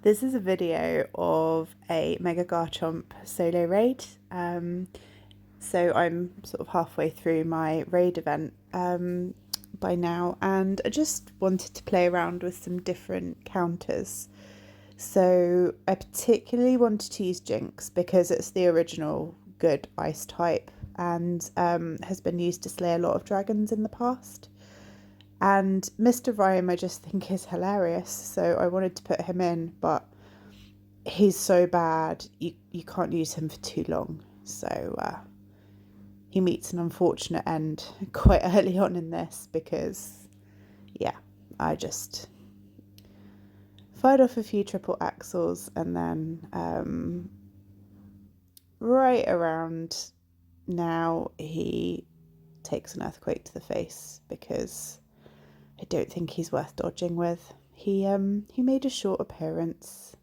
This is a video of a Mega Garchomp solo raid. So I'm sort of halfway through my raid event by now, and I just wanted to play around with some different counters. So I particularly wanted to use Jinx because it's the original good ice type and has been used to slay a lot of dragons in the past. And Mr. Rhyme I just think is hilarious, so I wanted to put him in, but he's so bad you can't use him for too long. So he meets an unfortunate end quite early on in this because, yeah, I just fired off a few triple axles and then right around now he takes an earthquake to the face because I don't think he's worth dodging with. He made a short appearance,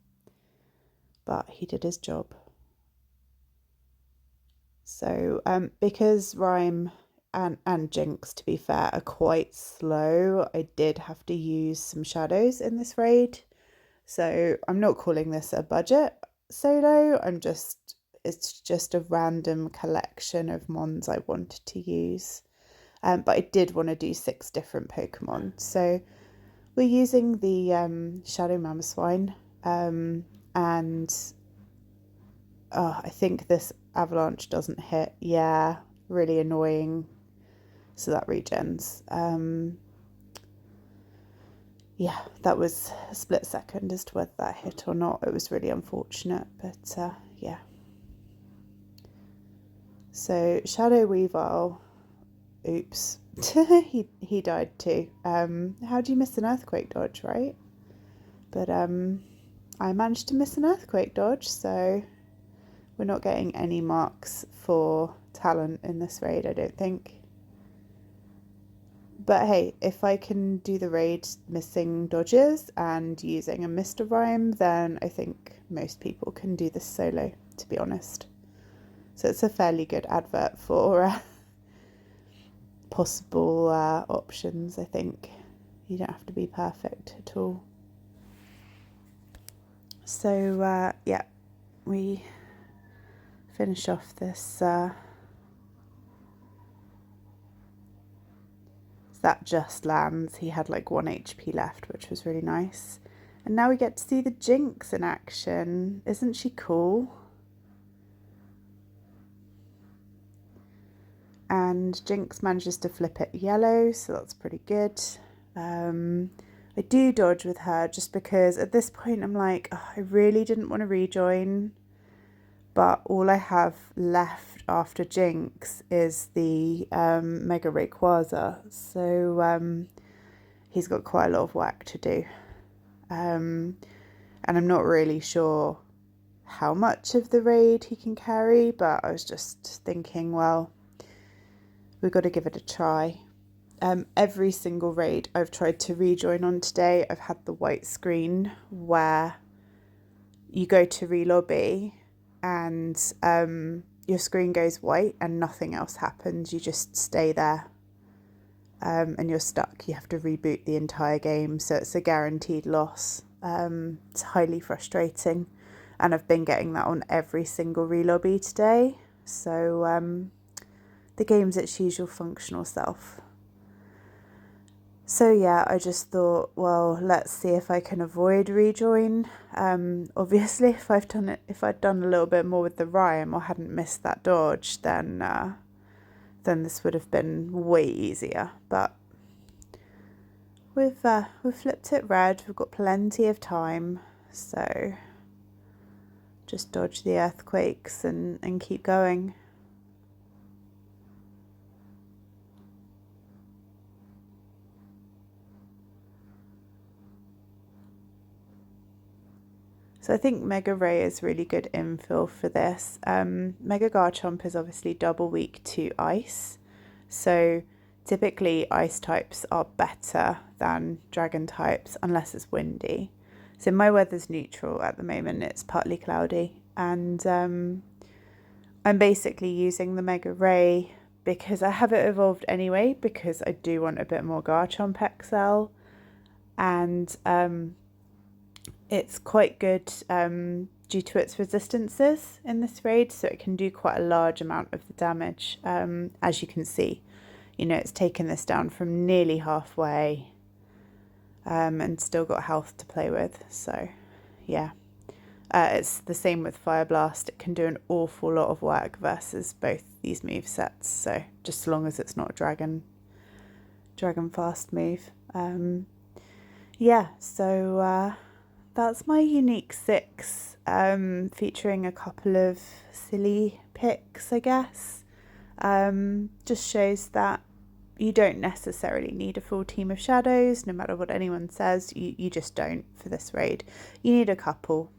but he did his job. So because Rhyme and Jinx, to be fair, are quite slow, I did have to use some shadows in this raid. So I'm not calling this a budget solo. It's just a random collection of mons I wanted to use. But I did want to do 6 different Pokemon. So we're using the Shadow Mamoswine, and I think this avalanche doesn't hit. Yeah, really annoying. So that regens. Yeah, that was a split second as to whether that hit or not. It was really unfortunate, but yeah. So Shadow Weavile, oops, he died too. How do you miss an earthquake dodge, right? But I managed to miss an earthquake dodge, so we're not getting any marks for talent in this raid, I don't think. But hey, if I can do the raid missing dodges and using a Mr. Rhyme, then I think most people can do this solo, to be honest. So it's a fairly good advert for possible options, I think. You don't have to be perfect at all. So yeah, we finish off this. That just lands. He had like 1 HP left, which was really nice. And now we get to see the Jinx in action. Isn't she cool? And Jinx manages to flip it yellow, so that's pretty good. I do dodge with her just because at this point I'm like, oh, I really didn't want to rejoin, but all I have left after Jinx is the Mega Rayquaza, so he's got quite a lot of work to do. And I'm not really sure how much of the raid he can carry, but I was just thinking, well, we've got to give it a try. Every single raid I've tried to rejoin on today, I've had the white screen where you go to relobby and your screen goes white and nothing else happens. You just stay there and you're stuck. You have to reboot the entire game, so it's a guaranteed loss. It's highly frustrating, and I've been getting that on every single relobby today. So the game's its usual functional self. So yeah, I just thought, well, let's see if I can avoid rejoin. Obviously, if I'd done a little bit more with the rhyme or hadn't missed that dodge, then this would have been way easier. But we've flipped it red. We've got plenty of time, so just dodge the earthquakes and keep going. So I think Mega Ray is really good infill for this. Mega Garchomp is obviously double weak to ice, so typically ice types are better than dragon types unless it's windy. So my weather's neutral at the moment, it's partly cloudy, and I'm basically using the Mega Ray because I have it evolved anyway, because I do want a bit more Garchomp XL, and It's quite good due to its resistances in this raid, so it can do quite a large amount of the damage. As you can see, it's taken this down from nearly halfway, and still got health to play with. So yeah, it's the same with Fire Blast. It can do an awful lot of work versus both these move sets. So just as long as it's not a dragon fast move. Yeah, so that's my unique 6, featuring a couple of silly picks, I guess. Just shows that you don't necessarily need a full team of shadows, no matter what anyone says. You just don't for this raid. You need a couple,